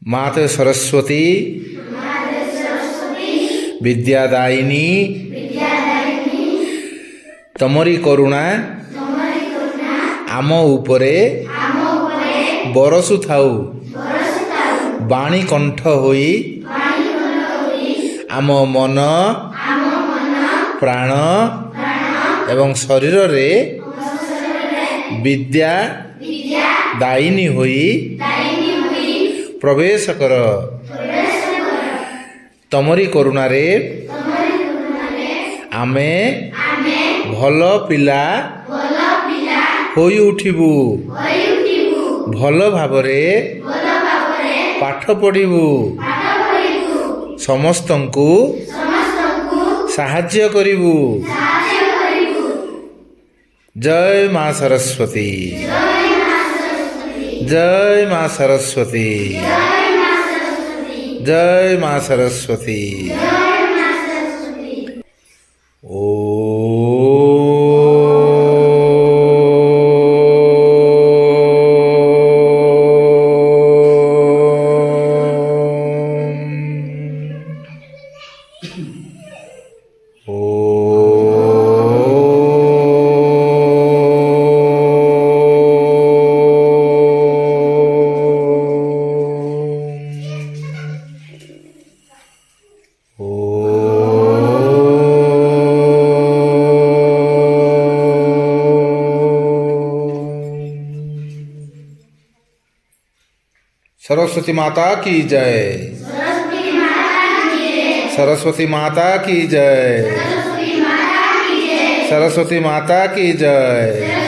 माता सरस्वती विद्यादायिनी तमरी करुणा आम उपरे बरसु थाउ बाणी कंठ होई आम मन प्राण एवं शरीर रे विद्या दायिनी होई प्रवेश कर। तमरी करुणा रे आमे भल पिला होई उठिबु भल भावरे पाठ पढ़िबु समस्तंकु साहाय्य करिबु। जय मां सरस्वती जय मां सरस्वती जय मां सरस्वती। सरस्वती माता की जय सरस्वती माता की जय सरस्वती माता की जय।